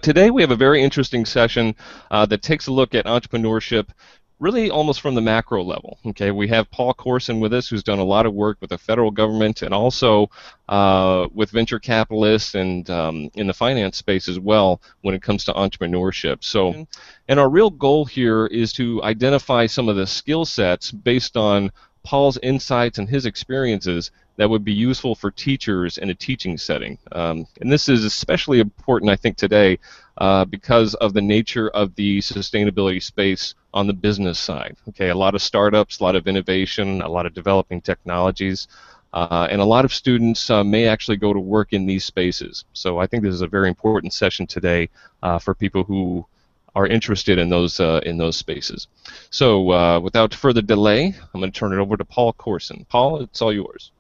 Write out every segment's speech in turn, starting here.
Today we have a very interesting session that takes a look at entrepreneurship really almost from the macro level. Okay, we have Paul Corson with us, who's done a lot of work with the federal government and also with venture capitalists and in the finance space as well when it comes to entrepreneurship. So, and our real goal here is to identify some of the skill sets based on Paul's insights and his experiences that would be useful for teachers in a teaching setting. And this is especially important, I think, today because of the nature of the sustainability space on the business side. Okay, a lot of startups, a lot of innovation, a lot of developing technologies, and a lot of students may actually go to work in these spaces. So I think this is a very important session today for people who are interested in those spaces. So without further delay, I'm going to turn it over to Paul Corson. Paul, it's all yours.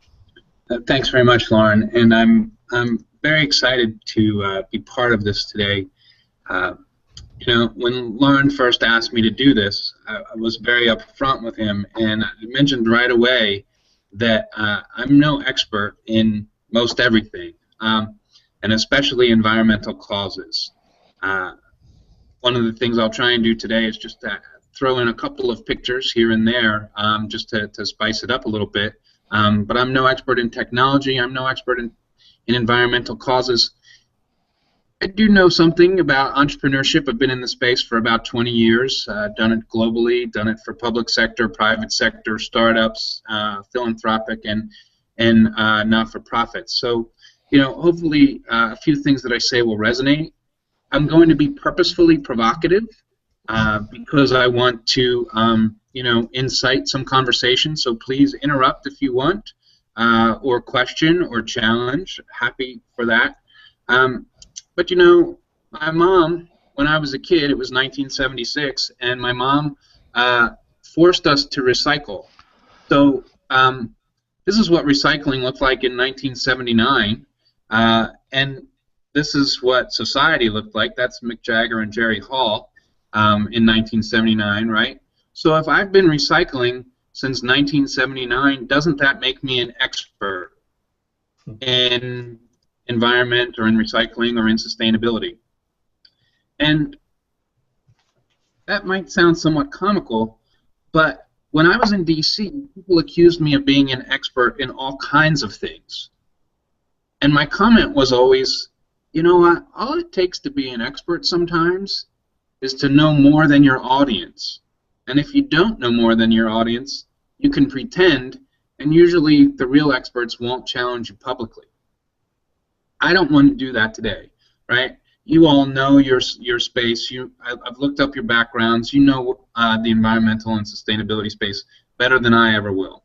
Thanks very much, Lauren, and I'm very excited to be part of this today. You know, when Lauren first asked me to do this, I was very upfront with him, and I mentioned right away that I'm no expert in most everything, and especially environmental causes. One of the things I'll try and do today is just throw in a couple of pictures here and there just to spice it up a little bit. But I'm no expert in technology. I'm no expert in environmental causes. I do know something about entrepreneurship. I've been in the space for about 20 years, done it globally, done it for public sector, private sector, startups, philanthropic, and not-for-profit. So, you know, hopefully a few things that I say will resonate. I'm going to be purposefully provocative because I want to, you know, incite some conversation. So please interrupt if you want, or question or challenge. Happy for that. But you know, my mom, when I was a kid, it was 1976, and my mom forced us to recycle. So this is what recycling looked like in 1979, and this is what society looked like. That's Mick Jagger and Jerry Hall in 1979, right? So if I've been recycling since 1979, doesn't that make me an expert in environment or in recycling or in sustainability? And that might sound somewhat comical, but when I was in DC, people accused me of being an expert in all kinds of things. And my comment was always, you know what, all it takes to be an expert sometimes is to know more than your audience. And if you don't know more than your audience, you can pretend, and usually the real experts won't challenge you publicly. I don't want to do that today, right? You all know your space. I've looked up your backgrounds. You know the environmental and sustainability space better than I ever will.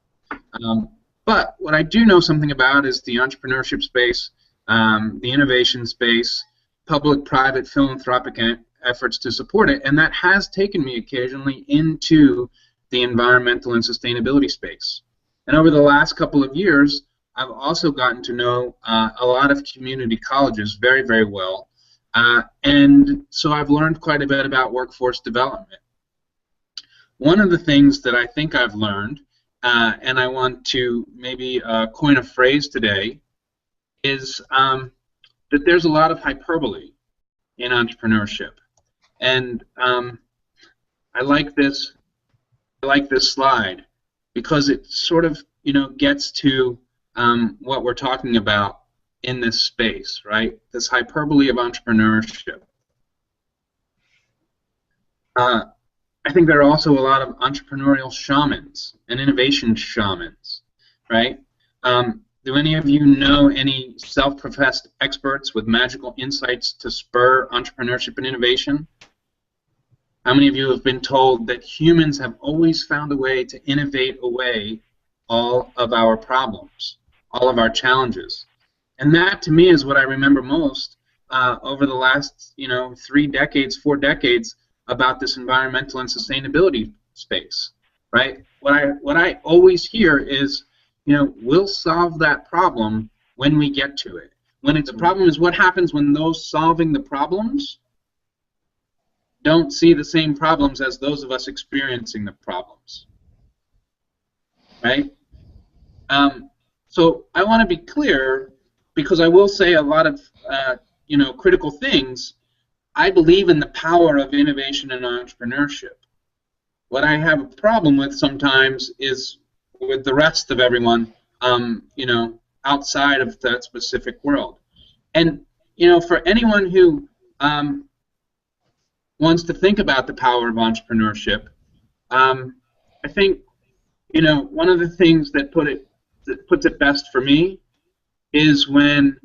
But what I do know something about is the entrepreneurship space, the innovation space, public-private philanthropic efforts to support it, and that has taken me occasionally into the environmental and sustainability space. And over the last couple of years, I've also gotten to know a lot of community colleges very, very well, and so I've learned quite a bit about workforce development. One of the things that I think I've learned, and I want to maybe coin a phrase today, is that there's a lot of hyperbole in entrepreneurship. And I like this slide because it sort of, you know, gets to what we're talking about in this space, right? This hyperbole of entrepreneurship. I think there are also a lot of entrepreneurial shamans and innovation shamans, right? Do any of you know any self-professed experts with magical insights to spur entrepreneurship and innovation? How many of you have been told that humans have always found a way to innovate away all of our problems, all of our challenges? And that, to me, is what I remember most over the last, you know, 3 decades, 4 decades about this environmental and sustainability space, right? What I always hear is, you know, we'll solve that problem when we get to it. When it's a problem is what happens when those solving the problems don't see the same problems as those of us experiencing the problems, right? So I want to be clear, because I will say a lot of you know, critical things, I believe in the power of innovation and entrepreneurship. What I have a problem with sometimes is with the rest of everyone, outside of that specific world. And, for anyone who wants to think about the power of entrepreneurship, I think, one of the things that puts it best for me is when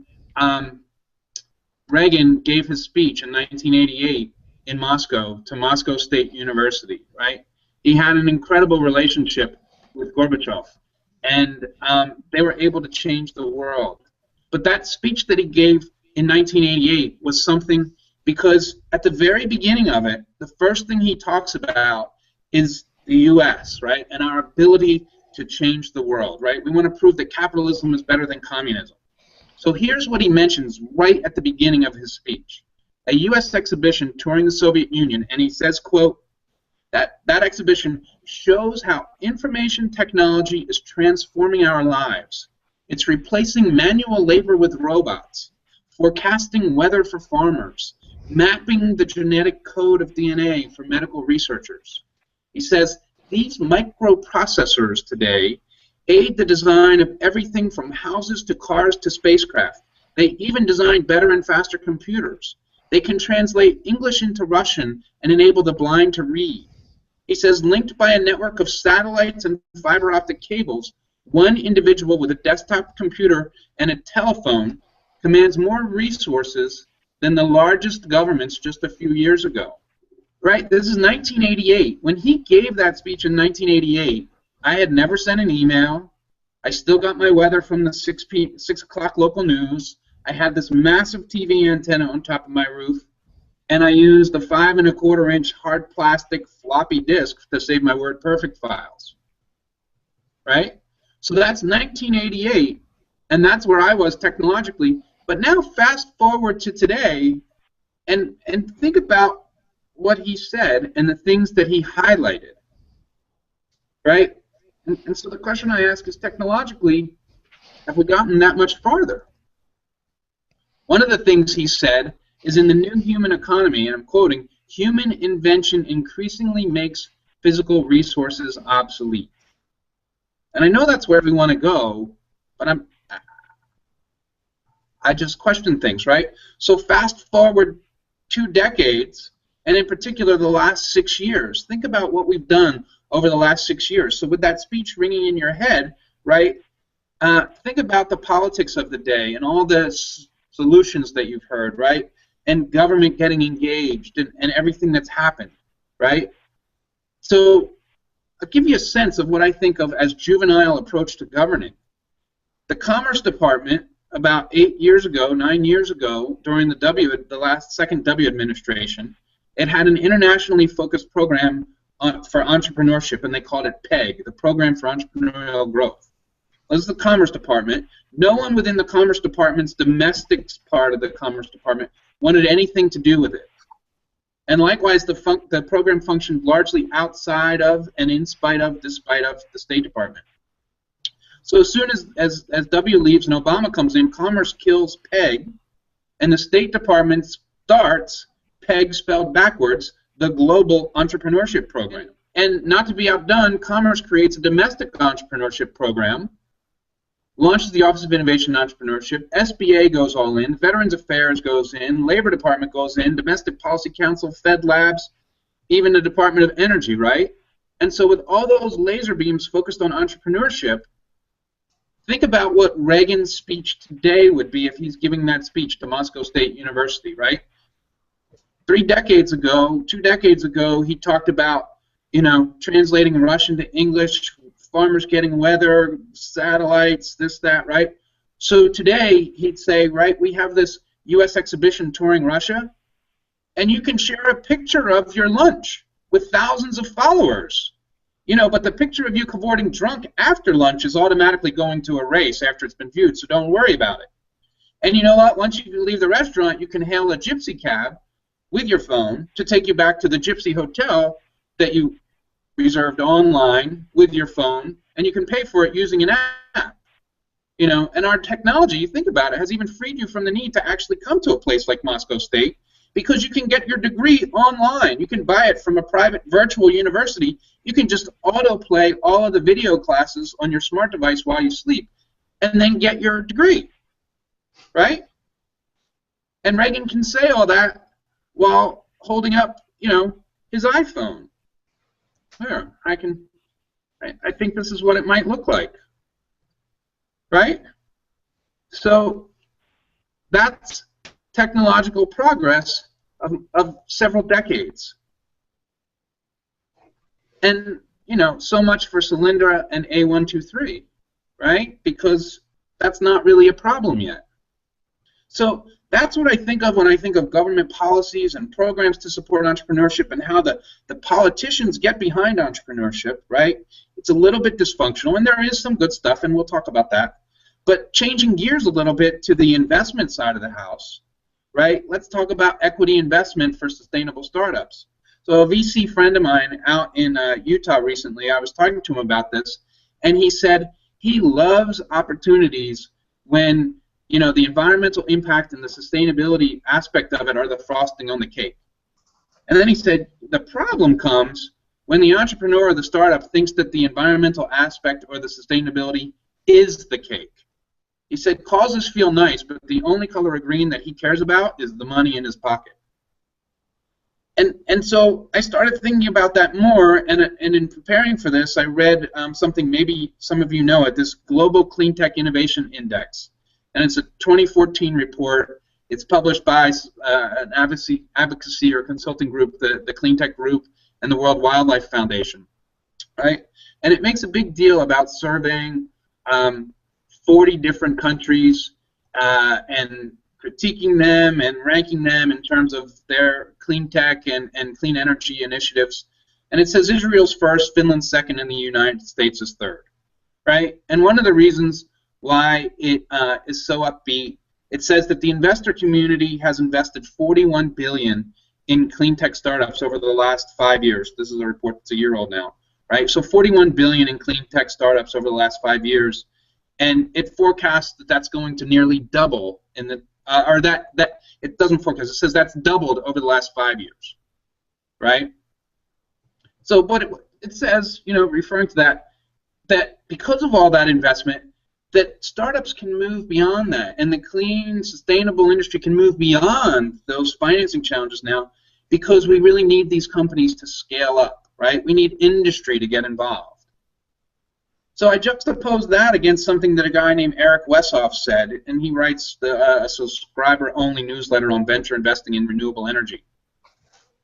Reagan gave his speech in 1988 in Moscow to Moscow State University, right? He had an incredible relationship with Gorbachev, and they were able to change the world. But that speech that he gave in 1988 was something, because at the very beginning of it, the first thing he talks about is the U.S., right, and our ability to change the world, right? We want to prove that capitalism is better than communism. So here's what he mentions right at the beginning of his speech. A U.S. exhibition touring the Soviet Union, and he says, quote, that exhibition shows how information technology is transforming our lives. It's replacing manual labor with robots, forecasting weather for farmers, mapping the genetic code of DNA for medical researchers. He says, these microprocessors today aid the design of everything from houses to cars to spacecraft. They even design better and faster computers. They can translate English into Russian and enable the blind to read. He says, linked by a network of satellites and fiber optic cables, one individual with a desktop computer and a telephone commands more resources than the largest governments just a few years ago. Right? This is 1988. When he gave that speech in 1988, I had never sent an email. I still got my weather from the 6 o'clock local news. I had this massive TV antenna on top of my roof, and I used a 5 1/4-inch hard plastic floppy disk to save my WordPerfect files. Right? So that's 1988, and that's where I was technologically. But now fast forward to today, and think about what he said and the things that he highlighted. Right? And so the question I ask is, technologically, have we gotten that much farther? One of the things he said is, in the new human economy, and I'm quoting, human invention increasingly makes physical resources obsolete. And I know that's where we want to go, but I just question things, right? So fast forward 2 decades, and in particular the last 6 years. Think about what we've done over the last 6 years. So with that speech ringing in your head, right, think about the politics of the day and all the solutions that you've heard, right, and government getting engaged and everything that's happened, right? So I'll give you a sense of what I think of as juvenile approach to governing. The Commerce Department, about 9 years ago, during the second W administration, it had an internationally focused program for entrepreneurship, and they called it PEG, the Program for Entrepreneurial Growth. This is the Commerce Department. No one within the Commerce Department's domestic part of the Commerce Department wanted anything to do with it. And likewise, the program functioned largely outside of and in spite of, despite of, the State Department. So as soon as W leaves and Obama comes in, Commerce kills PEG, and the State Department starts PEG spelled backwards, the Global Entrepreneurship Program. And not to be outdone, Commerce creates a domestic entrepreneurship program, launches the Office of Innovation and Entrepreneurship, SBA goes all in, Veterans Affairs goes in, Labor Department goes in, Domestic Policy Council, Fed Labs, even the Department of Energy, right? And so with all those laser beams focused on entrepreneurship, think about what Reagan's speech today would be if he's giving that speech to Moscow State University, right? 2 decades ago, he talked about, translating Russian to English, farmers getting weather, satellites, this, that, right? So today, he'd say, right, we have this U.S. exhibition touring Russia, and you can share a picture of your lunch with thousands of followers. But the picture of you cavorting drunk after lunch is automatically going to erase after it's been viewed, so don't worry about it. And you know what? Once you leave the restaurant, you can hail a gypsy cab with your phone to take you back to the gypsy hotel that you reserved online with your phone, and you can pay for it using an app. And our technology, you think about it, has even freed you from the need to actually come to a place like Moscow State because you can get your degree online. You can buy it from a private virtual university. You can just autoplay all of the video classes on your smart device while you sleep and then get your degree, right? And Reagan can say all that while holding up, you know, his iPhone. Here, I think this is what it might look like, right? So that's technological progress of several decades. And, you know, so much for Solyndra and A123, right? Because that's not really a problem yet. So that's what I think of when I think of government policies and programs to support entrepreneurship and how the politicians get behind entrepreneurship, right? It's a little bit dysfunctional, and there is some good stuff, and we'll talk about that. But changing gears a little bit to the investment side of the house, right? Let's talk about equity investment for sustainable startups. So a VC friend of mine out in Utah recently, I was talking to him about this, and he said he loves opportunities when, you know, the environmental impact and the sustainability aspect of it are the frosting on the cake. And then he said the problem comes when the entrepreneur or the startup thinks that the environmental aspect or the sustainability is the cake. He said causes feel nice, but the only color of green that he cares about is the money in his pocket. And so I started thinking about that more, and in preparing for this, I read something, maybe some of you know it, this Global Clean Tech Innovation Index. And it's a 2014 report. It's published by an advocacy or consulting group, the Clean Tech Group, and the World Wildlife Foundation, right? And it makes a big deal about surveying 40 different countries and critiquing them and ranking them in terms of their clean tech and clean energy initiatives. And it says Israel's first, Finland's second, and the United States is third, right? And one of the reasons why it is so upbeat, it says that the investor community has invested $41 billion in clean tech startups over the last 5 years. This is a report that's a year old now, right? So $41 billion in clean tech startups over the last 5 years, and it forecasts that that's going to nearly double in the or that it doesn't forecast. It says that's doubled over the last 5 years, right? So, but it says, you know, referring to that because of all that investment, that startups can move beyond that, and the clean, sustainable industry can move beyond those financing challenges now, because we really need these companies to scale up, right? We need industry to get involved. So I juxtaposed that against something that a guy named Eric Wessoff said, and he writes a subscriber-only newsletter on venture investing in renewable energy.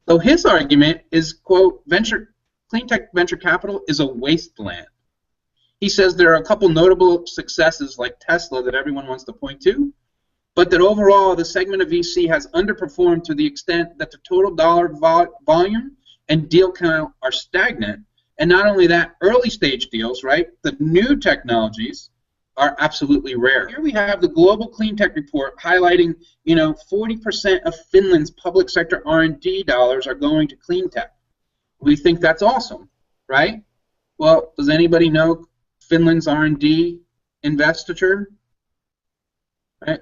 So his argument is, quote, clean tech venture capital is a wasteland. He says there are a couple notable successes like Tesla that everyone wants to point to, but that overall the segment of VC has underperformed to the extent that the total dollar volume and deal count are stagnant. And not only that, early stage deals, right, the new technologies are absolutely rare. Here we have the Global Clean Tech Report highlighting, you know, 40% of Finland's public sector R&D dollars are going to clean tech. We think that's awesome, right? Well, does anybody know Finland's R&D investiture? Right?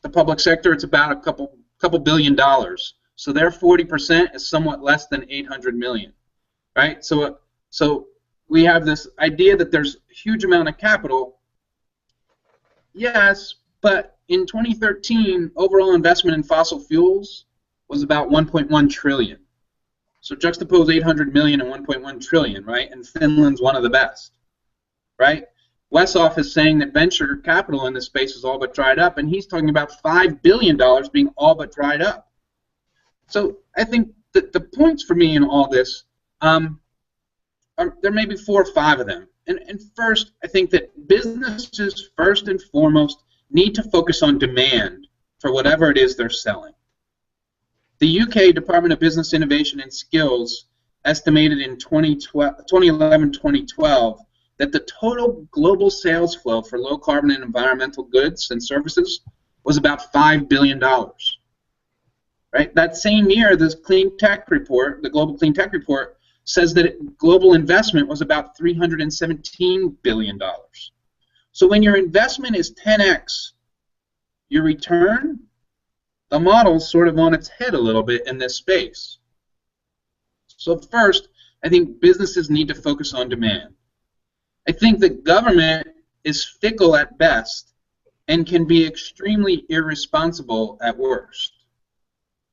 The public sector, it's about a couple $2 billion. So their 40% is somewhat less than 800 million. Right? So we have this idea that there's a huge amount of capital. Yes, but in 2013, overall investment in fossil fuels was about 1.1 trillion. So juxtapose 800 million and 1.1 trillion, right? And Finland's one of the best, right? Wessoff is saying that venture capital in this space is all but dried up, and he's talking about $5 billion being all but dried up. So I think that the points for me in all this, there may be 4 or 5 of them. And first, I think that businesses, first and foremost, need to focus on demand for whatever it is they're selling. The UK Department of Business Innovation and Skills estimated in 2011-2012 that the total global sales flow for low-carbon and environmental goods and services was about $5 billion. Right? That same year, this Clean Tech Report, the Global Clean Tech Report, says that global investment was about $317 billion. So when your investment is 10x your return, the model's sort of on its head a little bit in this space. So first, I think businesses need to focus on demand. I think the government is fickle at best and can be extremely irresponsible at worst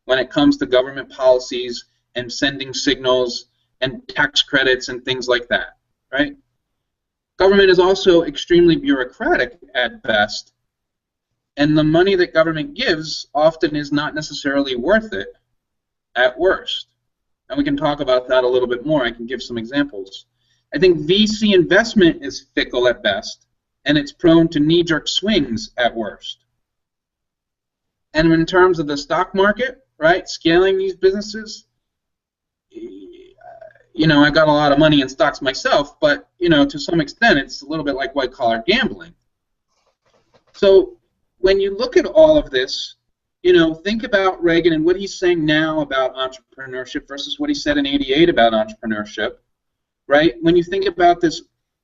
when it comes to government policies and sending signals and tax credits and things like that, right? Government is also extremely bureaucratic at best, and the money that government gives often is not necessarily worth it at worst. And we can talk about that a little bit more. I can give some examples. I think VC investment is fickle at best, and it's prone to knee-jerk swings at worst. And in terms of the stock market, right, scaling these businesses, you know, I got a lot of money in stocks myself, but, you know, to some extent, it's a little bit like white-collar gambling. So when you look at all of this, you know, think about Reagan and what he's saying now about entrepreneurship versus what he said in '88 about entrepreneurship, right? When you think about this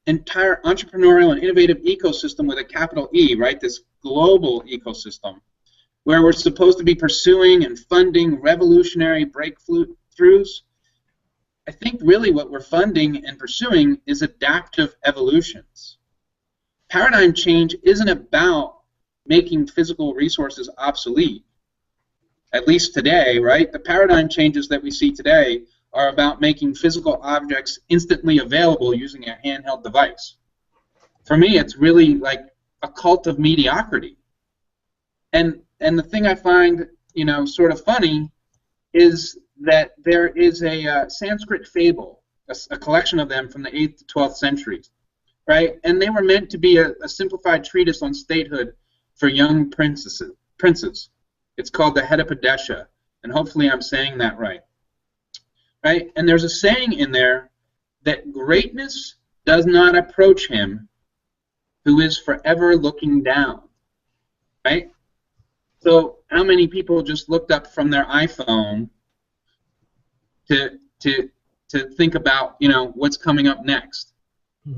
entire entrepreneurial and innovative ecosystem with a capital E, right, this global ecosystem, where we're supposed to be pursuing and funding revolutionary breakthroughs, I think really what we're funding and pursuing is adaptive evolutions. Paradigm change isn't about making physical resources obsolete, at least today, right? The paradigm changes that we see today are about making physical objects instantly available using a handheld device. For me, it's really like a cult of mediocrity. And the thing I find, you know, sort of funny is that there is a Sanskrit fable, a collection of them from the 8th to 12th centuries, right? And they were meant to be a simplified treatise on statehood for young princes. It's called the Hetopadesha, and hopefully I'm saying that right. Right? And there's a saying in there that greatness does not approach him who is forever looking down. Right? So how many people just looked up from their iPhone to think about, you know, what's coming up next?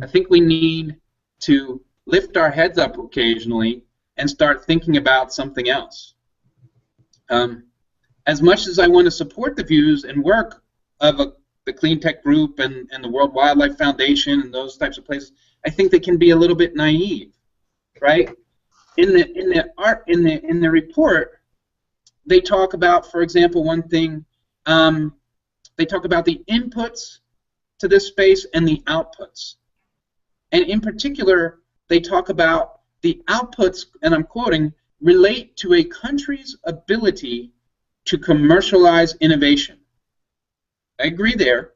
I think we need to lift our heads up occasionally and start thinking about something else. As much as I want to support the views and work of the Clean Tech Group and the World Wildlife Foundation and those types of places, I think they can be a little bit naive, right? In the report, they talk about, for example, one thing. They talk about the inputs to this space and the outputs, and in particular, they talk about the outputs, and I'm quoting, relate to a country's ability to commercialize innovation. I agree there,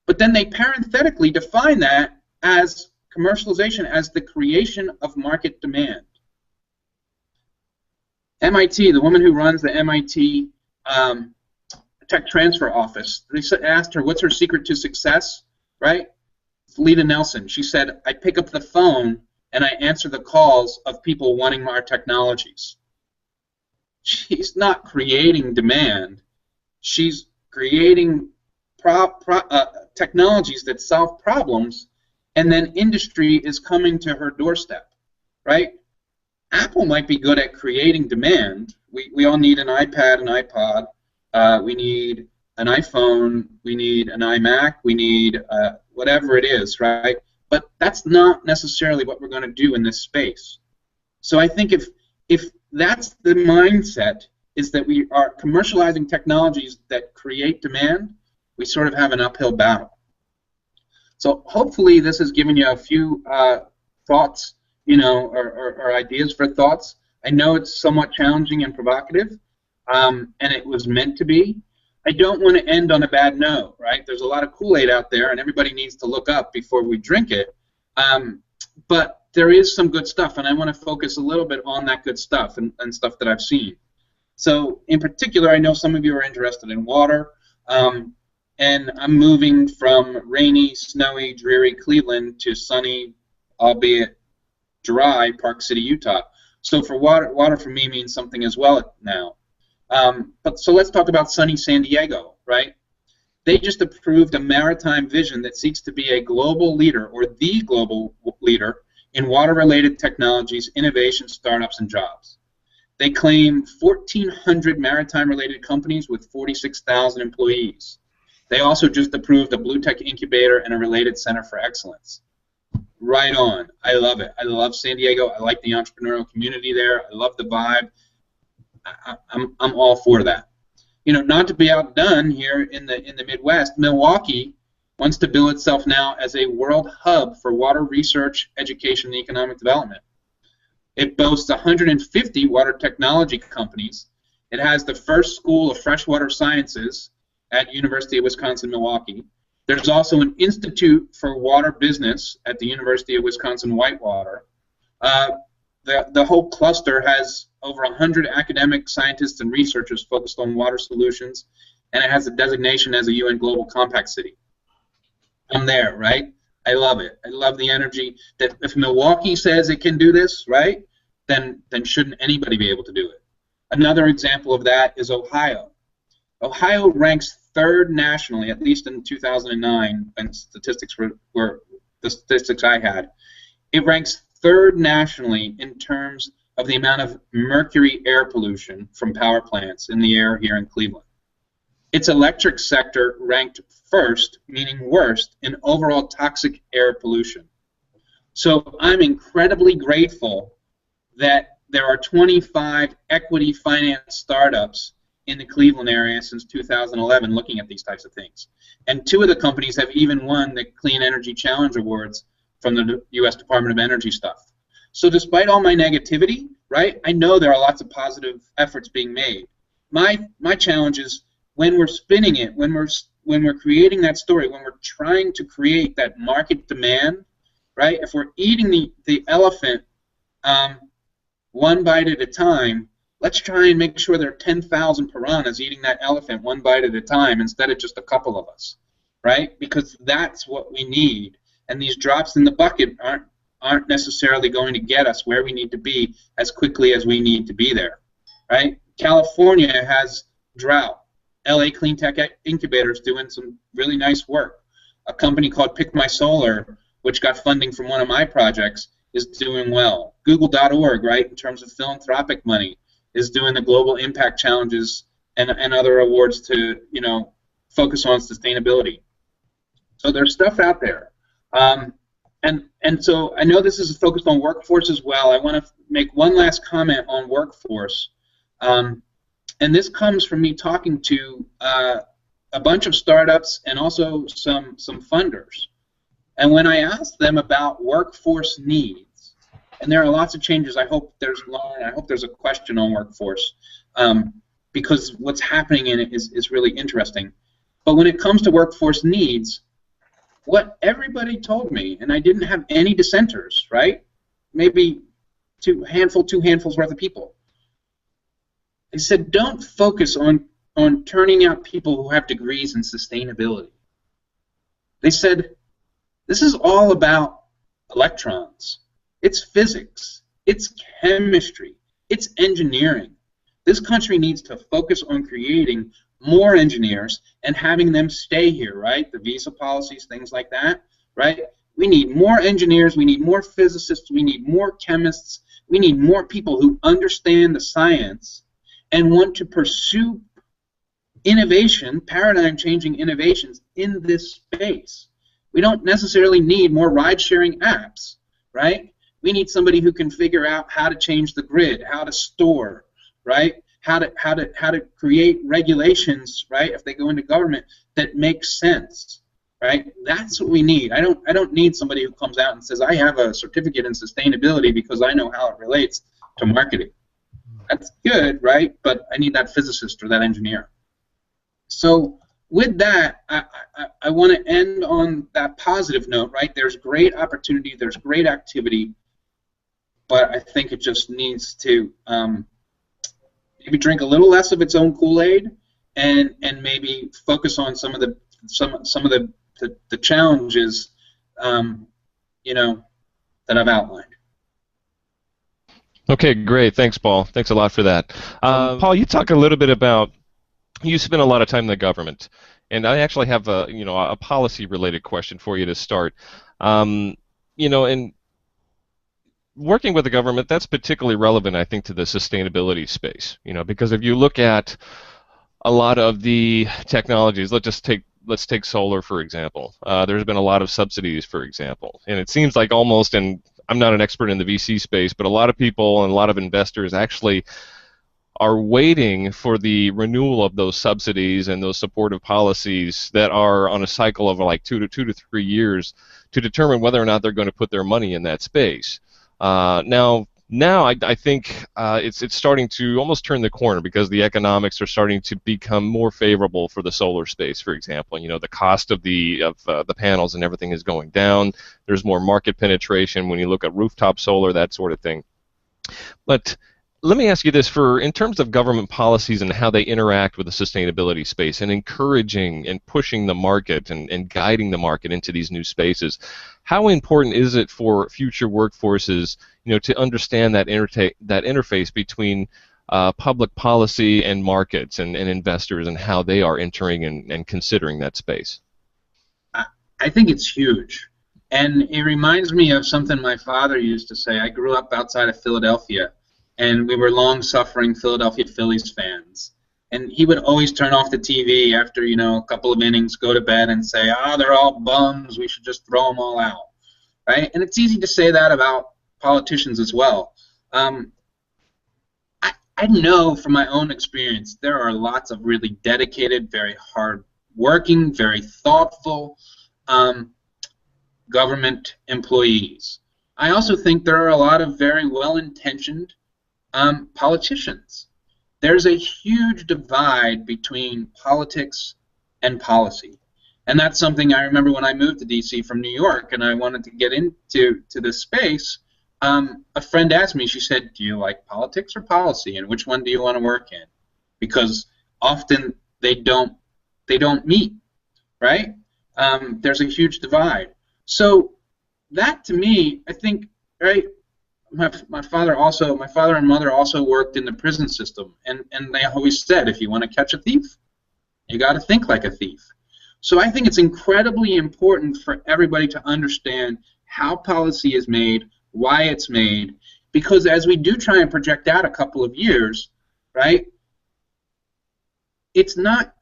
but then they parenthetically define that as commercialization as the creation of market demand. MIT, the woman who runs the MIT Tech Transfer Office, they asked her, what's her secret to success, right? It's Lita Nelson. She said, I pick up the phone and I answer the calls of people wanting our technologies. She's not creating demand. She's creating technologies that solve problems, and then industry is coming to her doorstep, right? Apple might be good at creating demand. We all need an iPad, an iPod. We need an iPhone. We need an iMac. We need whatever it is, right? But that's not necessarily what we're going to do in this space. So I think if that's the mindset, is that we are commercializing technologies that create demand, we sort of have an uphill battle. So hopefully this has given you a few thoughts, you know, or ideas for thoughts. I know it's somewhat challenging and provocative, and it was meant to be. I don't want to end on a bad note, right? There's a lot of Kool-Aid out there, and everybody needs to look up before we drink it. But there is some good stuff, and I want to focus a little bit on that good stuff and stuff that I've seen. So in particular, I know some of you are interested in water, and I'm moving from rainy, snowy, dreary Cleveland to sunny, albeit dry, Park City, Utah. So for water for me means something as well now. But so let's talk about sunny San Diego, right? They just approved a maritime vision that seeks to be a global leader, or the global leader, in water-related technologies, innovation, startups, and jobs. They claim 1,400 maritime-related companies with 46,000 employees. They also just approved a blue tech incubator and a related center for excellence. Right on. I love it. I love San Diego. I like the entrepreneurial community there. I love the vibe. I'm all for that. You know, not to be outdone here in the Midwest, Milwaukee wants to bill itself now as a world hub for water research, education, and economic development. It boasts 150 water technology companies. It has the first school of freshwater sciences at University of Wisconsin-Milwaukee. There's also an Institute for Water Business at the University of Wisconsin-Whitewater. The whole cluster has over 100 academic scientists and researchers focused on water solutions, and it has a designation as a UN Global Compact City. I'm there, right? I love it. I love the energy. That if Milwaukee says it can do this, right, then shouldn't anybody be able to do it? Another example of that is Ohio. Ohio ranks third nationally, at least in 2009, when statistics were the statistics I had. It ranks third nationally in terms of the amount of mercury air pollution from power plants in the air here in Cleveland. Its electric sector ranked first, meaning worst, in overall toxic air pollution. So I'm incredibly grateful that there are 25 equity finance startups in the Cleveland area since 2011 looking at these types of things. And 2 of the companies have even won the Clean Energy Challenge Awards from the U.S. Department of Energy stuff. So despite all my negativity, right, I know there are lots of positive efforts being made. My challenge is when we're spinning it, when we're creating that story, when we're trying to create that market demand, right, if we're eating the elephant one bite at a time, let's try and make sure there are 10,000 piranhas eating that elephant one bite at a time instead of just a couple of us, right? Because that's what we need. And these drops in the bucket aren't necessarily going to get us where we need to be as quickly as we need to be there, right? California has drought. LA Clean Tech Incubator is doing some really nice work. A company called Pick My Solar, which got funding from one of my projects, is doing well. Google.org, right, in terms of philanthropic money, is doing the global impact challenges and other awards to, you know, focus on sustainability. So there's stuff out there. And so I know this is focused on workforce as well. I want to make one last comment on workforce. And this comes from me talking to a bunch of startups and also some funders. And when I asked them about workforce needs, and there are lots of changes. I hope there's a question on workforce because what's happening in it is really interesting. But when it comes to workforce needs, what everybody told me, and I didn't have any dissenters, right? Maybe two handfuls worth of people. They said, don't focus on turning out people who have degrees in sustainability. They said, this is all about electrons. It's physics. It's chemistry. It's engineering. This country needs to focus on creating more engineers and having them stay here, right? The visa policies, things like that, right? We need more engineers. We need more physicists. We need more chemists. We need more people who understand the science and want to pursue innovation, paradigm-changing innovations in this space. We don't necessarily need more ride-sharing apps, right? We need somebody who can figure out how to change the grid, how to store, right? How to create regulations, right? If they go into government, that makes sense, right? That's what we need. I don't need somebody who comes out and says, I have a certificate in sustainability because I know how it relates to marketing. That's good, right? But I need that physicist or that engineer. So with that, I want to end on that positive note, right? There's great opportunity, there's great activity, but I think it just needs to maybe drink a little less of its own Kool-Aid and maybe focus on some of the challenges, you know, that I've outlined. Okay, great. Thanks, Paul. Thanks a lot for that. Paul, you talk a little bit about, you spend a lot of time in the government, and I actually have a policy-related question for you to start. You know, and working with the government, that's particularly relevant, I think, to the sustainability space. Because if you look at a lot of the technologies, let's take solar for example. There's been a lot of subsidies, for example, and it seems like almost, and I'm not an expert in the VC space, but a lot of people and a lot of investors actually are waiting for the renewal of those subsidies and those supportive policies that are on a cycle of like 2 to 3 years to determine whether or not they're going to put their money in that space. Now I think it's starting to almost turn the corner because the economics are starting to become more favorable for the solar space, for example. The cost of the panels and everything is going down. There's more market penetration when you look at rooftop solar, that sort of thing. But let me ask you this: in terms of government policies and how they interact with the sustainability space and encouraging and pushing the market and guiding the market into these new spaces, how important is it for future workforces, to understand that interface between public policy and markets and investors and how they are entering and considering that space? I think it's huge. And it reminds me of something my father used to say. I grew up outside of Philadelphia, and we were long-suffering Philadelphia Phillies fans. And he would always turn off the TV after, a couple of innings, go to bed, and say, they're all bums, we should just throw them all out, right? And it's easy to say that about politicians as well. I know from my own experience there are lots of really dedicated, very hard-working, very thoughtful government employees. I also think there are a lot of very well-intentioned politicians. There's a huge divide between politics and policy. And that's something I remember when I moved to DC from New York and I wanted to get into this space. A friend asked me, she said, do you like politics or policy, and which one do you want to work in? Because often they don't meet, right? There's a huge divide. So that, to me, I think, right, my father and mother also worked in the prison system, and they always said, if you want to catch a thief, you got to think like a thief. So I think it's incredibly important for everybody to understand how policy is made, why it's made, because as we do try and project out a couple of years, right, it's not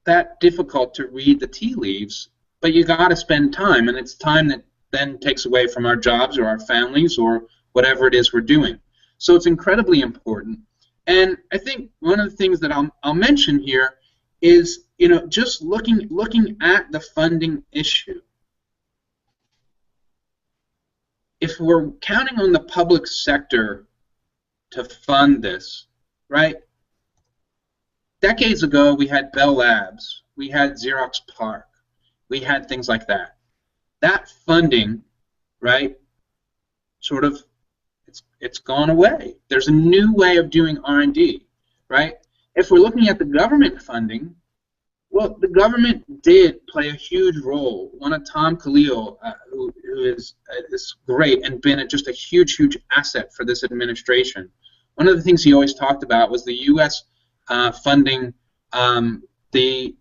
that difficult to read the tea leaves, but you got to spend time, and it's time that then takes away from our jobs or our families or whatever it is we're doing. So it's incredibly important. And I think one of the things that I'll mention here is, just looking at the funding issue. If we're counting on the public sector to fund this, right? Decades ago, we had Bell Labs, we had Xerox PARC, we had things like that. That funding, right, sort of, it's gone away. There's a new way of doing R&D, right? If we're looking at the government funding, well, the government did play a huge role. One of Tom Khalil, who is great and been just a huge, huge asset for this administration. One of the things he always talked about was the U.S. Funding the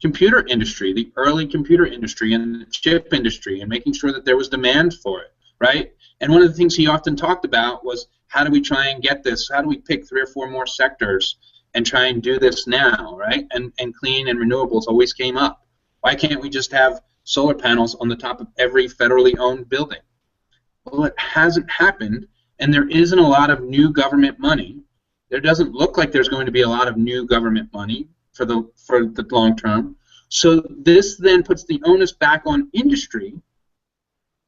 computer industry, the early computer industry and the chip industry, and making sure that there was demand for it, right? And one of the things he often talked about was, how do we try and get this? How do we pick 3 or 4 more sectors and try and do this now, right? And clean and renewables always came up. Why can't we just have solar panels on the top of every federally owned building? Well, it hasn't happened, and there isn't a lot of new government money. There doesn't look like there's going to be a lot of new government money for the long term. So this then puts the onus back on industry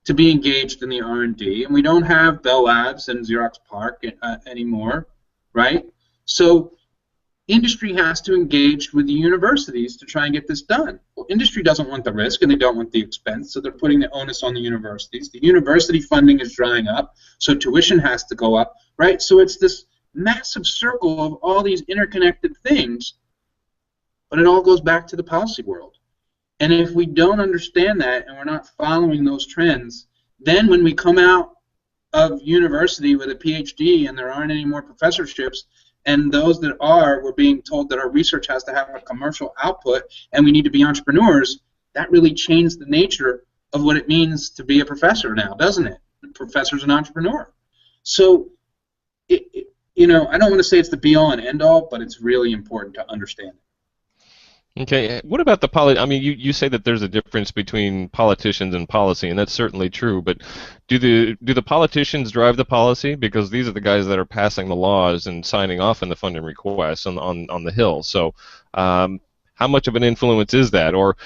to be engaged in the R&D, and we don't have Bell Labs and Xerox PARC anymore, right? So industry has to engage with the universities to try and get this done. Well, industry doesn't want the risk and they don't want the expense, so they're putting the onus on the universities. The university funding is drying up, so tuition has to go up, right? So it's this massive circle of all these interconnected things, but it all goes back to the policy world. And if we don't understand that and we're not following those trends, then when we come out of university with a PhD and there aren't any more professorships, and those that are, we're being told that our research has to have a commercial output and we need to be entrepreneurs, that really changed the nature of what it means to be a professor now, doesn't it? professor's an entrepreneur. So, you know, I don't want to say it's the be-all and end-all, but it's really important to understand it. Okay, what about the I mean, you say that there's a difference between politicians and policy, and that's certainly true. But do the politicians drive the policy? Because these are the guys that are passing the laws and signing off on the funding requests on the Hill. So, how much of an influence is that? Or,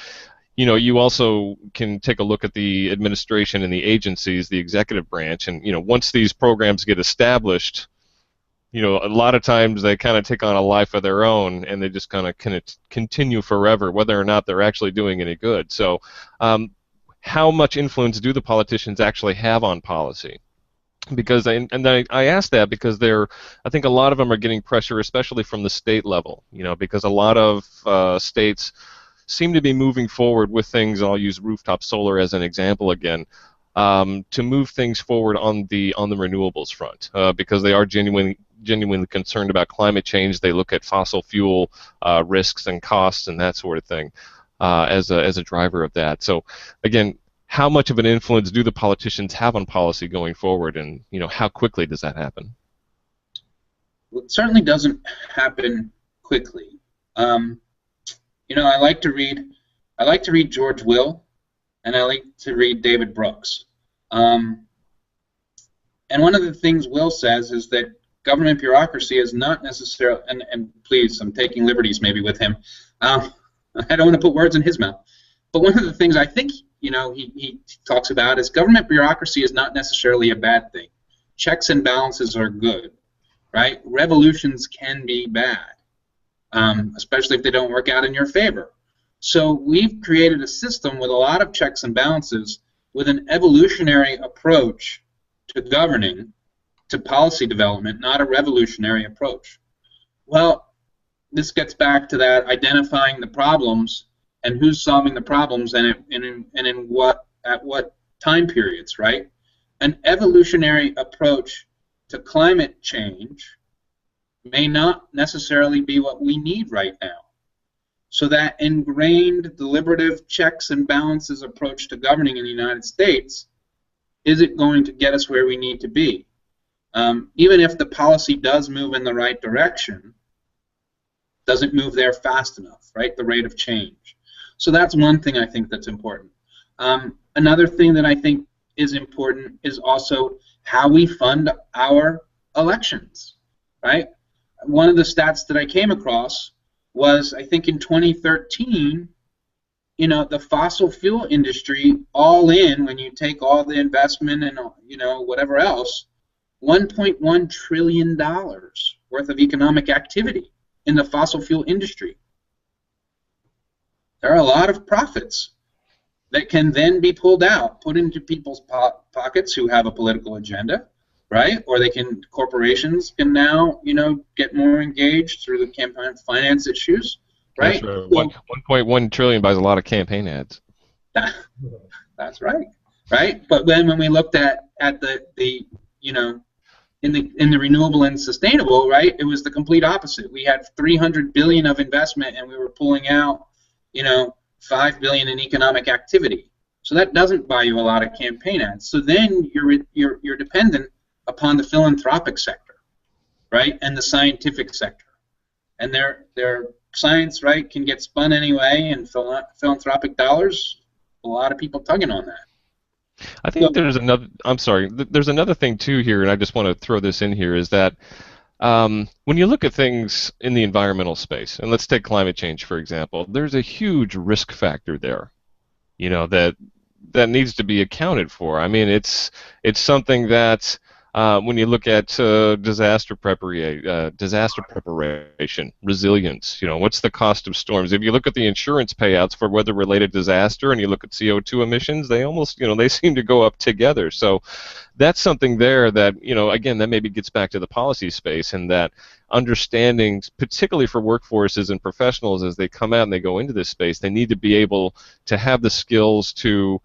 you know, you also can take a look at the administration and the agencies, the executive branch, and you know, once these programs get established, you know, a lot of times they kind of take on a life of their own, and they just kind of continue forever, whether or not they're actually doing any good. So, how much influence do the politicians actually have on policy? Because I ask that because I think a lot of them are getting pressure, especially from the state level. You know, because a lot of states seem to be moving forward with things. I'll use rooftop solar as an example again. To move things forward on the renewables front, because they are genuinely concerned about climate change. They look at fossil fuel risks and costs and that sort of thing as a driver of that. So again, how much of an influence do the politicians have on policy going forward, and you know, how quickly does that happen? Well, it certainly doesn't happen quickly. You know, I like to read George Will, and I like to read David Brooks. And one of the things Will says is that government bureaucracy is not necessarily, and please, I'm taking liberties maybe with him. I don't want to put words in his mouth. But one of the things I think, you know, he talks about is government bureaucracy is not necessarily a bad thing. Checks and balances are good, right? Revolutions can be bad, especially if they don't work out in your favor. So we've created a system with a lot of checks and balances with an evolutionary approach to governing, to policy development, not a revolutionary approach. Well, this gets back to that identifying the problems and who's solving the problems and at what time periods, right? An evolutionary approach to climate change may not necessarily be what we need right now. So that ingrained deliberative checks and balances approach to governing in the United States isn't going to get us where we need to be. Even if the policy does move in the right direction, doesn't move there fast enough, right? The rate of change. So that's one thing I think that's important. Another thing that I think is important is also how we fund our elections, right? One of the stats that I came across was, I think in 2013, you know, the fossil fuel industry, all in, when you take all the investment and, you know, whatever else, $1.1 trillion worth of economic activity in the fossil fuel industry. There are a lot of profits that can then be pulled out, put into people's pockets who have a political agenda, right? Or corporations can now, you know, get more engaged through the campaign finance issues, right? That's right. 1.1 trillion buys a lot of campaign ads. That's right, right? But then when we looked at the you know, in the renewable and sustainable, right, it was the complete opposite. We had 300 billion of investment, and we were pulling out, you know, 5 billion in economic activity. So that doesn't buy you a lot of campaign ads. So then you're dependent upon the philanthropic sector, right, and the scientific sector, and their science, right, can get spun anyway, and philanthropic dollars, a lot of people tugging on that. I think there's another. I'm sorry. There's another thing too here, and I just want to throw this in here, is that when you look at things in the environmental space, and let's take climate change for example, there's a huge risk factor there, you know, that needs to be accounted for. I mean, it's something that when you look at disaster preparation, resilience, you know, what's the cost of storms? If you look at the insurance payouts for weather-related disaster and you look at CO2 emissions, they almost, you know, they seem to go up together. So that's something there that, you know, again, that maybe gets back to the policy space, and that understanding, particularly for workforces and professionals as they come out and they go into this space, they need to be able to have the skills to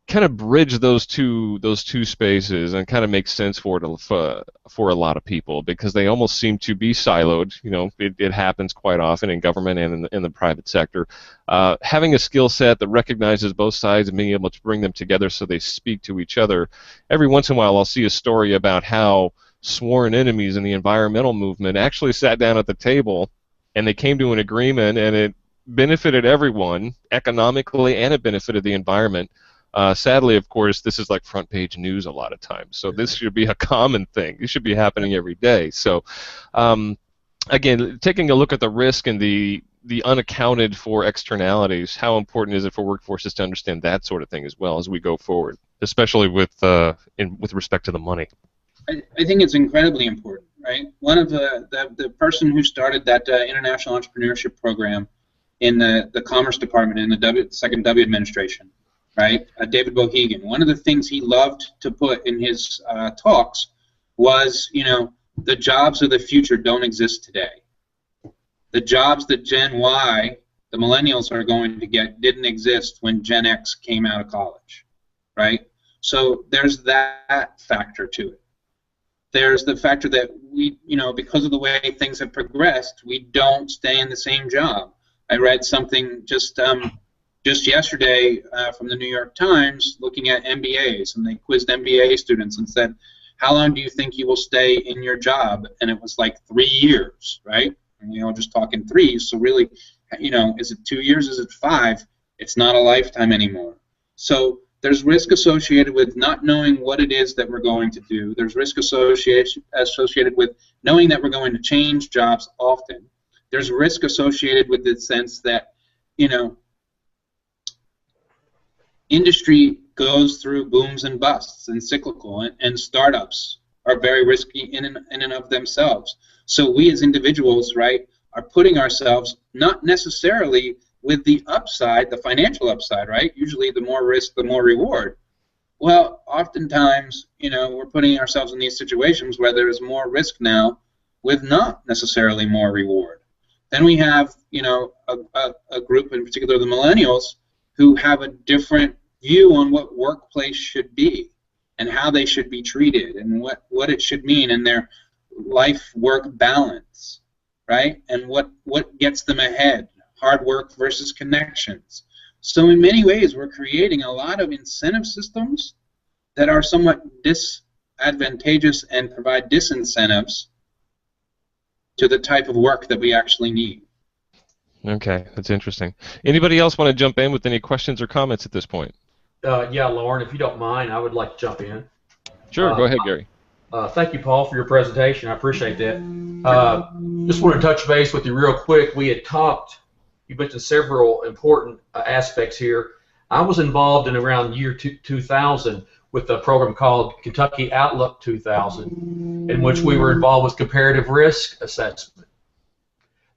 kind of bridge those two spaces and kind of make sense for a lot of people, because they almost seem to be siloed. It happens quite often in government and in the private sector. Having a skill set that recognizes both sides and being able to bring them together so they speak to each other. Every once in a while I'll see a story about how sworn enemies in the environmental movement actually sat down at the table and they came to an agreement, and it benefited everyone economically, and it benefited the environment. Sadly, of course, this is like front page news a lot of times. So this should be a common thing. It should be happening every day. So, again, taking a look at the risk and the unaccounted for externalities, how important is it for workforces to understand that sort of thing as well as we go forward, especially with respect to the money? I think it's incredibly important, right? One of the person who started that international entrepreneurship program in the Commerce Department in the second W administration, right? David Bohegan. One of the things he loved to put in his talks was, the jobs of the future don't exist today. The jobs that Gen Y, the millennials, are going to get didn't exist when Gen X came out of college, right? So there's that factor to it. There's the factor that we, because of the way things have progressed, we don't stay in the same job. I read something just yesterday from the New York Times looking at MBAs, and they quizzed MBA students and said, how long do you think you will stay in your job? And it was like 3 years, right? And we all just talking threes, so really, is it 2 years, is it 5? It's not a lifetime anymore. So there's risk associated with not knowing what it is that we're going to do. There's risk associated with knowing that we're going to change jobs often. There's risk associated with the sense that, industry goes through booms and busts and cyclical, and startups are very risky in and of themselves. So we as individuals, right, are putting ourselves not necessarily with the upside, the financial upside, right? Usually the more risk, the more reward. Well, oftentimes, we're putting ourselves in these situations where there is more risk now with not necessarily more reward. Then we have, a group, in particular the millennials, who have a different view on what workplace should be and how they should be treated and what it should mean in their life-work balance, right? And what gets them ahead, hard work versus connections. So in many ways, we're creating a lot of incentive systems that are somewhat disadvantageous and provide disincentives to the type of work that we actually need. Okay, that's interesting. Anybody else want to jump in with any questions or comments at this point? Yeah, Lauren, if you don't mind, I would like to jump in. Sure, go ahead, Gary. Thank you, Paul, for your presentation. I appreciate that. Just want to touch base with you real quick. We had talked, you mentioned several important aspects here. I was involved in around year 2000 with a program called Kentucky Outlook 2000, in which we were involved with comparative risk assessment.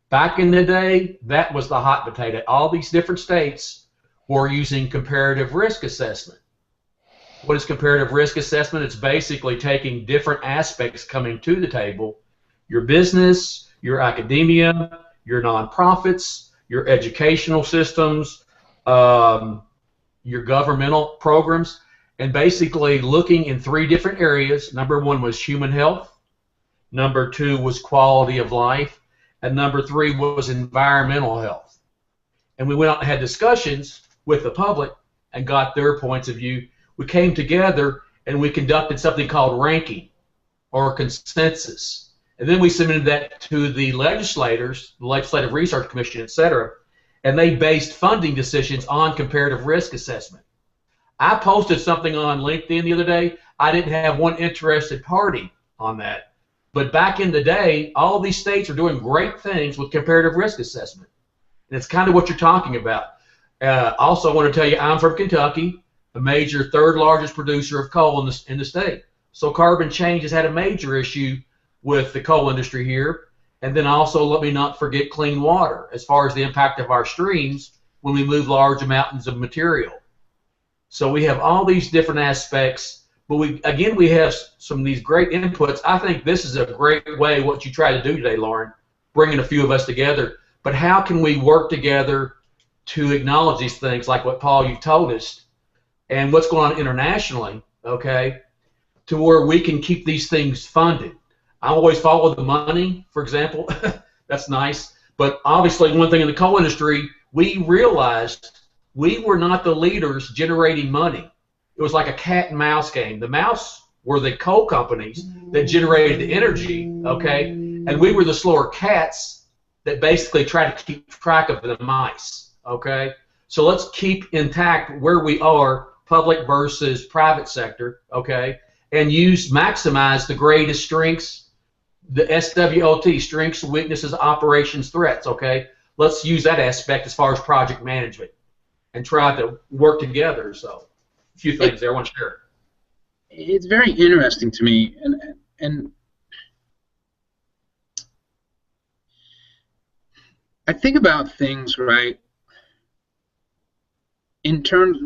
Back in the day, that was the hot potato. All these different states were using comparative risk assessment. What is comparative risk assessment? It's basically taking different aspects coming to the table, your business, your academia, your nonprofits, your educational systems, your governmental programs, and basically looking in 3 different areas. Number 1 was human health, number 2 was quality of life, and number 3 was environmental health. And we went out and had discussions with the public and got their points of view. We came together and we conducted something called ranking or consensus. And then we submitted that to the legislators, the Legislative Research Commission, etc., and they based funding decisions on comparative risk assessment. I posted something on LinkedIn the other day. I didn't have one interested party on that. But back in the day, all these states are doing great things with comparative risk assessment. And it's kind of what you're talking about. Also, I want to tell you, I'm from Kentucky, a major 3rd largest producer of coal in the state. So carbon change has had a major issue with the coal industry here. And then also, let me not forget clean water as far as the impact of our streams when we move large amounts of material. So we have all these different aspects, but we have some of these great inputs. I think this is a great way what you try to do today, Lauren, bringing a few of us together. But how can we work together to acknowledge these things like what, Paul, you told us, and what's going on internationally, okay, to where we can keep these things funded. I always follow the money, for example. That's nice. But obviously, one thing in the coal industry, we realized we were not the leaders generating money. It was like a cat and mouse game. The mouse were the coal companies that generated the energy, okay, and we were the slower cats that basically tried to keep track of the mice, okay. So let's keep intact where we are, public versus private sector, okay, and maximize the greatest strengths, the SWOT, strengths, weaknesses, operations, threats, okay. Let's use that aspect as far as project management and try to work together. So a few things there I want to share. It's very interesting to me, and I think about things, right, in terms,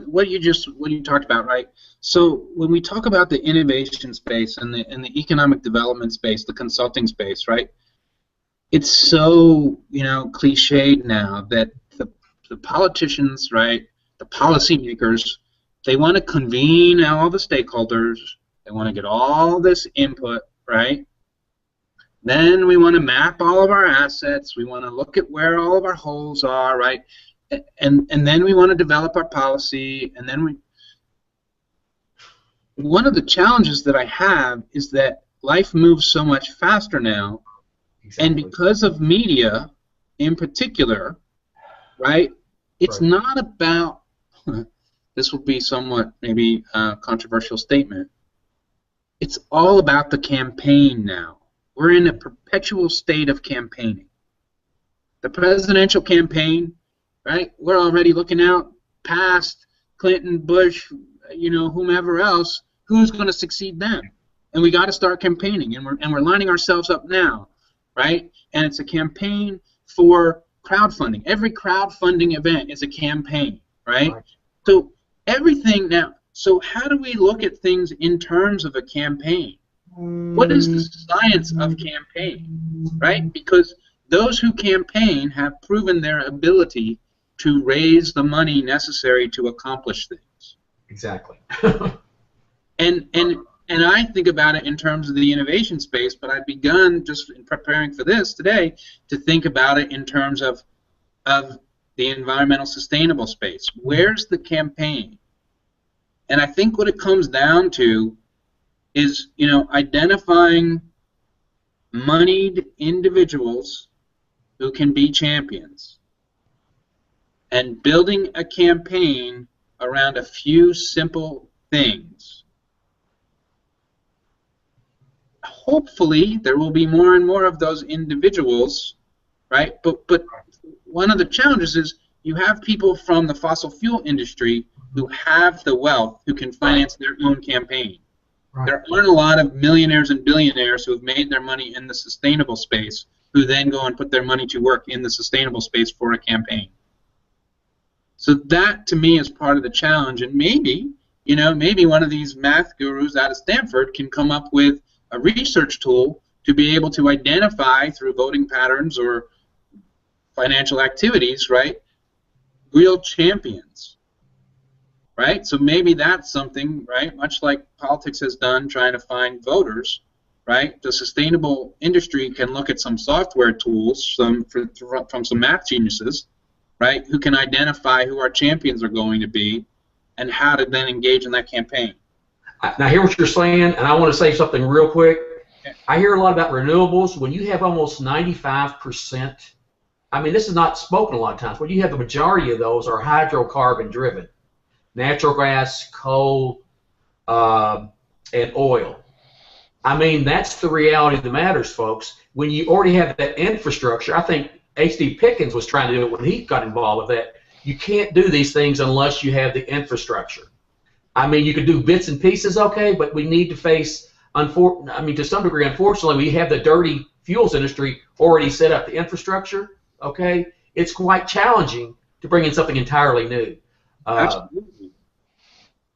what you talked about, right? So when we talk about the innovation space and the economic development space, the consulting space, right? It's so, cliched now that the politicians, right, the policymakers, they want to convene all the stakeholders. They want to get all this input, right? Then we want to map all of our assets. We want to look at where all of our holes are, right? And then we want to develop our policy. And then one of the challenges that I have is that life moves so much faster now. Exactly. And because of media in particular, right, it's not about, this will be somewhat maybe a controversial statement, it's all about the campaign now. We're in a perpetual state of campaigning. The presidential campaign, right, we're already looking out past Clinton, Bush, whomever else, who's going to succeed them. And we got to start campaigning, and we're lining ourselves up now, right? And it's a campaign for crowdfunding. Every crowdfunding event is a campaign, right? So everything now, so how do we look at things in terms of a campaign? What is the science of campaign, right? Because those who campaign have proven their ability to raise the money necessary to accomplish things. Exactly. And I think about it in terms of the innovation space, but I've begun, just in preparing for this today, to think about it in terms of the environmental sustainable space. Where's the campaign? And I think what it comes down to is, identifying moneyed individuals who can be champions and building a campaign around a few simple things. Hopefully, there will be more and more of those individuals, right? But one of the challenges is you have people from the fossil fuel industry who have the wealth, who can finance their own campaign. Right. There aren't a lot of millionaires and billionaires who have made their money in the sustainable space who then go and put their money to work in the sustainable space for a campaign. So that, to me, is part of the challenge. And maybe, maybe one of these math gurus out of Stanford can come up with a research tool to be able to identify through voting patterns or financial activities, right, real champions, right? So maybe that's something, right, much like politics has done trying to find voters, right? The sustainable industry can look at some software tools from some math geniuses, right, who can identify who our champions are going to be and how to then engage in that campaign. Now, I hear what you're saying, and I want to say something real quick. I hear a lot about renewables. When you have almost 95%, I mean, this is not spoken a lot of times, but you have the majority of those are hydrocarbon driven. Natural gas, coal, and oil. I mean, that's the reality that matters, folks. When you already have that infrastructure, I think H.D. Pickens was trying to do it when he got involved with that. You can't do these things unless you have the infrastructure. I mean, you could do bits and pieces, okay, but we need to face, to some degree, unfortunately, we have the dirty fuels industry already set up the infrastructure, okay? It's quite challenging to bring in something entirely new. Absolutely.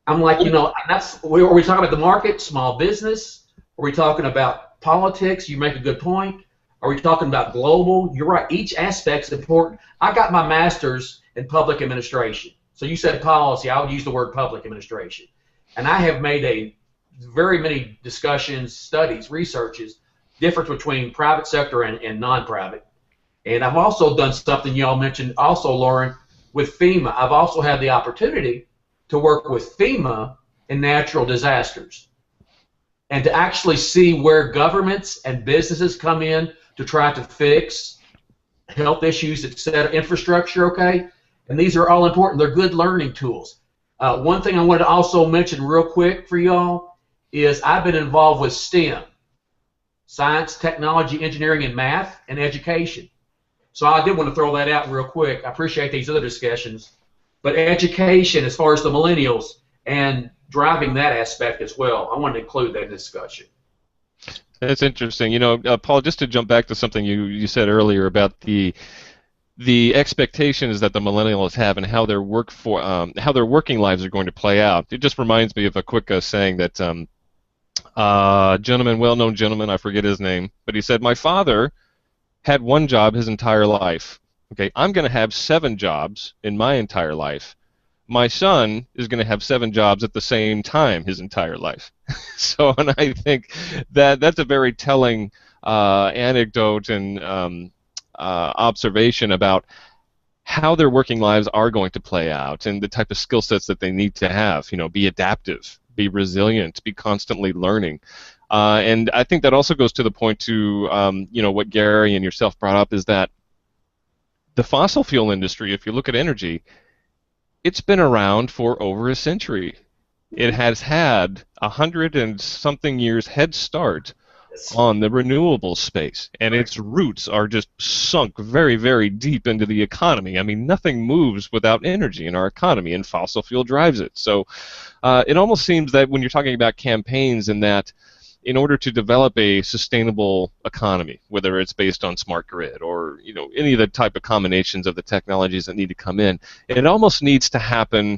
I'm like, are we talking about the market, small business? Are we talking about politics? You make a good point. Are we talking about global? You're right. Each aspect's important. I got my master's in public administration. So you said policy, I would use the word public administration. And I have made very many discussions, studies, researches, difference between private sector and non-private. And I've also done something y'all mentioned also, Lauren, with FEMA. I've also had the opportunity to work with FEMA in natural disasters and to actually see where governments and businesses come in to try to fix health issues, et cetera, infrastructure, okay? And these are all important. They're good learning tools. One thing I wanted to also mention real quick for y'all is I've been involved with STEM, science, technology, engineering, and math, and education. So I did want to throw that out real quick. I appreciate these other discussions. But education, as far as the millennials, and driving that aspect as well, I wanted to include that in the discussion. That's interesting. You know, Paul, just to jump back to something you said earlier about the expectations that the millennials have and how their working lives are going to play out. It just reminds me of a quick saying that well-known gentleman, I forget his name, but he said, "My father had one job his entire life. Okay, I'm going to have 7 jobs in my entire life. My son is going to have 7 jobs at the same time his entire life." So, and I think that that's a very telling anecdote and observation about how their working lives are going to play out and the type of skill sets that they need to have. You know, be adaptive, be resilient, be constantly learning. And I think that also goes to the point to you know, what Gary and yourself brought up, is that the fossil fuel industry, if you look at energy, it's been around for over a century. It has had 100 and something years head start on the renewable space, and its roots are just sunk very, very deep into the economy. I mean, nothing moves without energy in our economy, and fossil fuel drives it. So it almost seems that when you're talking about campaigns, and that in order to develop a sustainable economy, whether it's based on smart grid or, you know, any of the type of combinations of the technologies that need to come in, it almost needs to happen,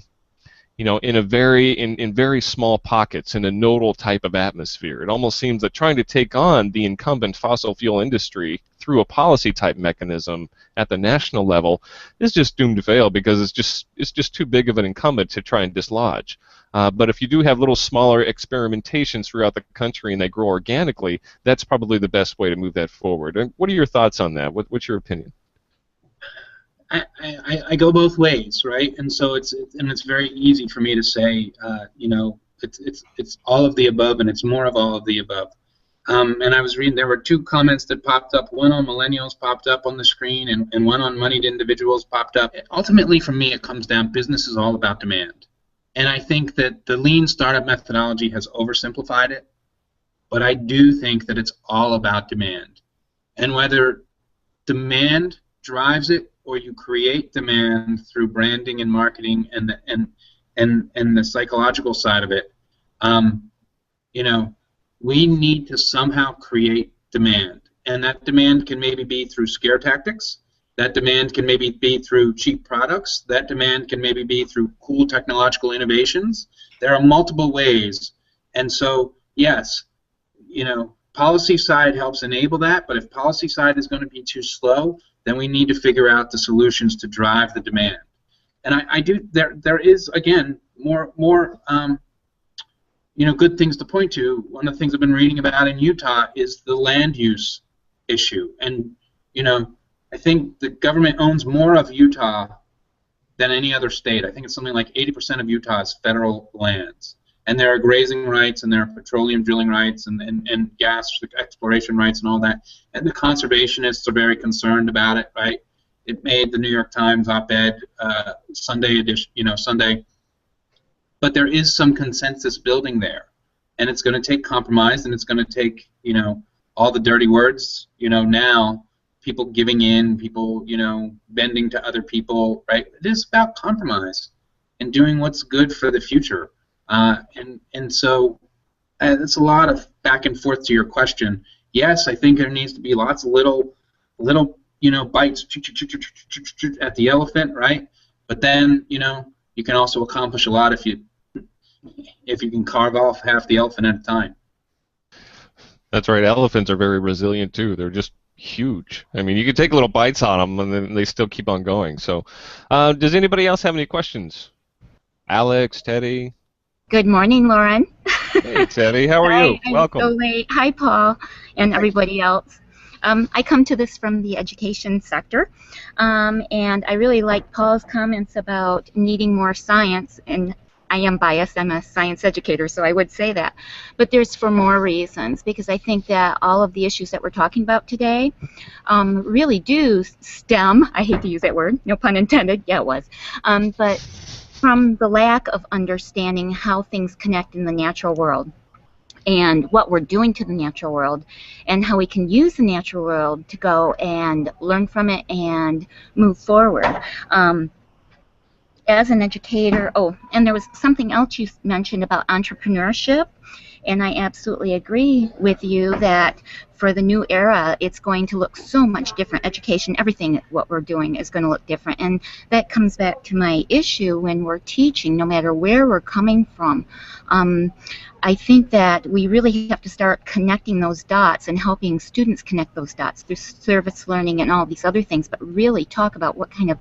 you know, in very small pockets, in a nodal type of atmosphere. It almost seems that trying to take on the incumbent fossil fuel industry through a policy type mechanism at the national level is just doomed to fail, because it's just too big of an incumbent to try and dislodge. But if you do have little smaller experimentations throughout the country and they grow organically, that's probably the best way to move that forward. And what are your thoughts on that? What's your opinion? I go both ways, right? And so it's very easy for me to say, you know, it's all of the above, and it's more of all of the above. And I was reading, there were 2 comments that popped up. One on millennials popped up on the screen, and one on moneyed individuals popped up. Ultimately, for me, it comes down, business is all about demand. And I think that the lean startup methodology has oversimplified it, but I do think that it's all about demand. And whether demand drives it, or you create demand through branding and marketing and the psychological side of it, you know, we need to somehow create demand. And that demand can maybe be through scare tactics. That demand can maybe be through cheap products. That demand can maybe be through cool technological innovations. There are multiple ways. And so, yes, you know, policy side helps enable that, but if policy side is going to be too slow, then we need to figure out the solutions to drive the demand. And I do, there is, again, more you know, good things to point to. One of the things I've been reading about in Utah is the land use issue. And, you know, I think the government owns more of Utah than any other state. I think it's something like 80% of Utah's federal lands. And there are grazing rights, and there are petroleum drilling rights, and gas exploration rights, and all that. And the conservationists are very concerned about it, right? It made the New York Times op-ed Sunday edition, you know, Sunday. But there is some consensus building there, and it's going to take compromise, and it's going to take, you know, all the dirty words, you know, now. People giving in, people, you know, bending to other people, right? It is about compromise and doing what's good for the future. And so it's a lot of back and forth to your question. Yes, I think there needs to be lots of little, you know, bites at the elephant, right? But then, you know, you can also accomplish a lot if you can carve off half the elephant at a time. That's right. Elephants are very resilient too. They're just huge. I mean, you can take little bites on them, and then they still keep on going. So, does anybody else have any questions? Alex, Teddy? Good morning, Lauren. Hey, Teddy, how are you? I'm Welcome. so late. Hi, Paul, and everybody else. I come to this from the education sector, and I really like Paul's comments about needing more science, and I am biased. I'm a science educator, so I would say that. But there's for more reasons, because I think that all of the issues that we're talking about today really do stem, I hate to use that word, no pun intended, yeah it was, but from the lack of understanding how things connect in the natural world and what we're doing to the natural world and how we can use the natural world to go and learn from it and move forward. As an educator, oh, and there was something else you mentioned about entrepreneurship, and I absolutely agree with you that for the new era, it's going to look so much different. Education, everything what we're doing is going to look different, and that comes back to my issue when we're teaching, no matter where we're coming from. I think that we really have to start connecting those dots and helping students connect those dots through service learning and all these other things, but really talk about what kind of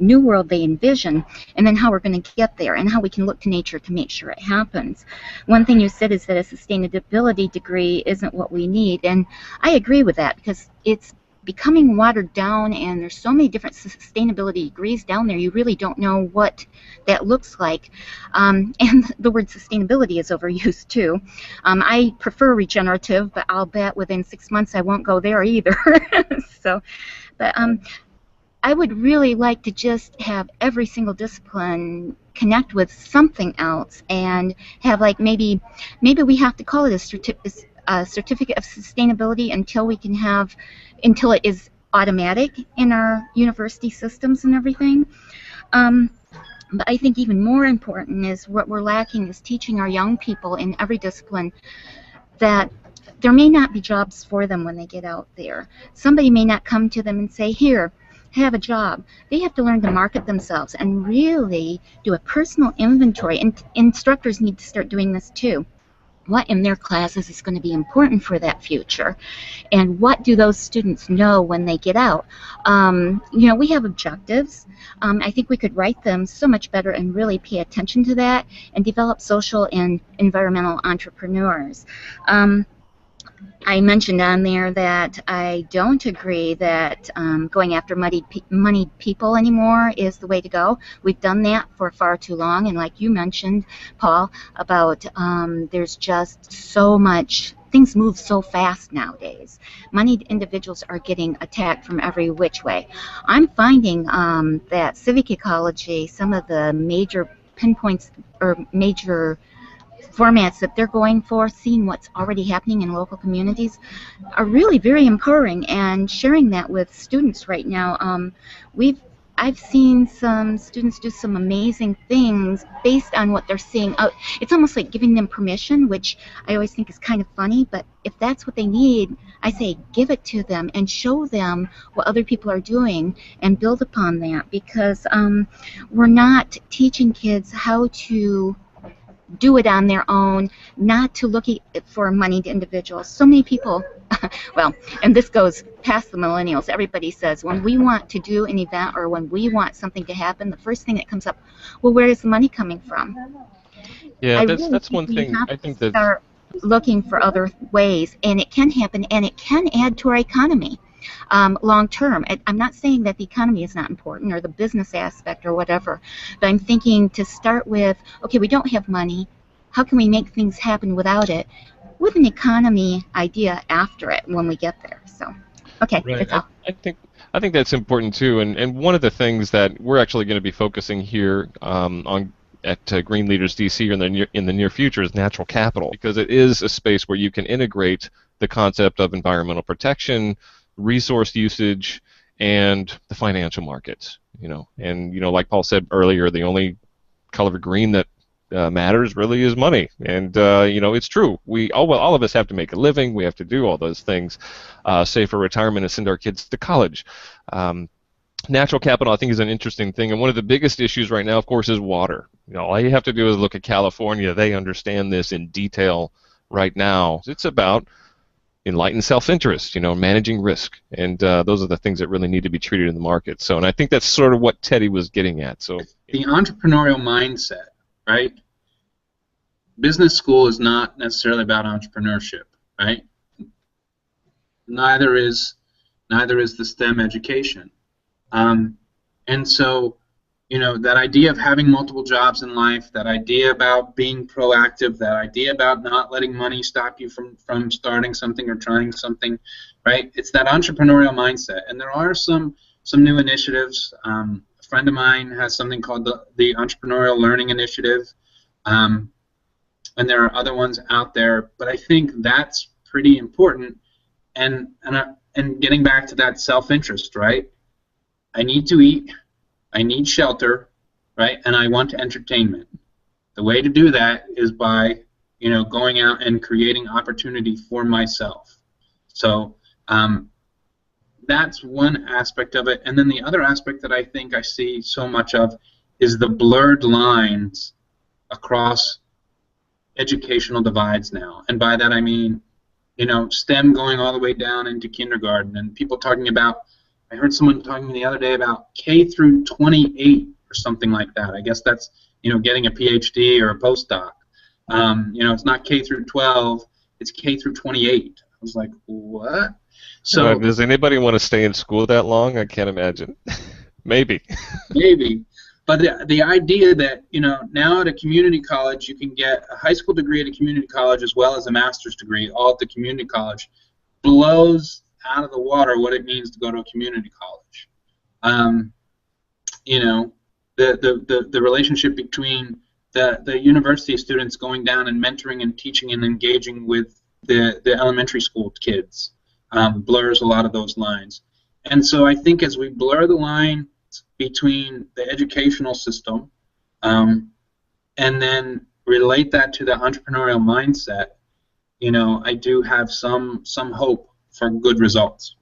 new world they envision, and then how we're going to get there, and how we can look to nature to make sure it happens. One thing you said is that a sustainability degree isn't what we need, and I agree with that, because it's becoming watered down, and there's so many different sustainability degrees down there, you really don't know what that looks like. And the word sustainability is overused too. I prefer regenerative, but I'll bet within 6 months I won't go there either. So, but I would really like to just have every single discipline connect with something else, and have like maybe we have to call it a certificate of sustainability until it is automatic in our university systems and everything. But I think even more important is what we're lacking is teaching our young people in every discipline that there may not be jobs for them when they get out there. Somebody may not come to them and say, here, have a job. They have to learn to market themselves and really do a personal inventory. And instructors need to start doing this too. What in their classes is going to be important for that future, and what do those students know when they get out? We have objectives. I think we could write them so much better and really pay attention to that and develop social and environmental entrepreneurs. I mentioned on there that I don't agree that going after moneyed people anymore is the way to go. We've done that for far too long, and like you mentioned, Paul, about there's just so much, things move so fast nowadays. Moneyed individuals are getting attacked from every which way. I'm finding that civic ecology, some of the major pinpoints or major formats that they're going for, seeing what's already happening in local communities, are really very empowering, and sharing that with students right now. I've seen some students do some amazing things based on what they're seeing. It's almost like giving them permission, which I always think is kind of funny, but if that's what they need, I say give it to them and show them what other people are doing and build upon that, because we're not teaching kids how to do it on their own, not to look for moneyed individuals. So many people, well, and this goes past the millennials, everybody says when we want to do an event or when we want something to happen, the first thing that comes up, well, where is the money coming from? Yeah, really that's one thing. I think that start looking for other ways, and it can happen, and it can add to our economy. Long term. I'm not saying that the economy is not important or the business aspect or whatever, but I'm thinking to start with, okay, we don't have money. How can we make things happen without it? With an economy idea after it when we get there. So, okay, right. that's all. I think that's important too, and one of the things that we're actually going to be focusing here on at GreenLeaders DC in the near future is natural capital, because it is a space where you can integrate the concept of environmental protection, resource usage, and the financial markets. And like Paul said earlier, the only color green that matters really is money. And it's true. All of us have to make a living. We have to do all those things, save for retirement and send our kids to college. Natural capital, I think, is an interesting thing, and one of the biggest issues right now, of course, is water. All you have to do is look at California. They understand this in detail right now. It's about enlightened self-interest, managing risk, and those are the things that really need to be treated in the market. So, and I think that's sort of what Teddy was getting at. So, the entrepreneurial mindset, right? Business school is not necessarily about entrepreneurship, right? Neither is the STEM education, and so, that idea of having multiple jobs in life, that idea about being proactive, that idea about not letting money stop you from starting something or trying something, right? It's that entrepreneurial mindset. And there are some new initiatives. A friend of mine has something called the Entrepreneurial Learning Initiative, and there are other ones out there. But I think that's pretty important. And getting back to that self-interest, right? I need to eat. I need shelter, right? And I want entertainment. The way to do that is by, going out and creating opportunity for myself. So that's one aspect of it. And then the other aspect that I think I see so much of is the blurred lines across educational divides now. And by that I mean, STEM going all the way down into kindergarten, and people talking about, I heard someone talking the other day about K through 28 or something like that. I guess that's, getting a PhD or a postdoc. It's not K through 12, it's K through 28. I was like, what? So does anybody want to stay in school that long? I can't imagine. Maybe. Maybe. But the idea that, now at a community college you can get a high school degree at a community college as well as a master's degree all at the community college blows out of the water what it means to go to a community college. The relationship between the university students going down and mentoring and teaching and engaging with the elementary school kids blurs a lot of those lines. And so I think as we blur the line between the educational system and then relate that to the entrepreneurial mindset, I do have some hope for good results.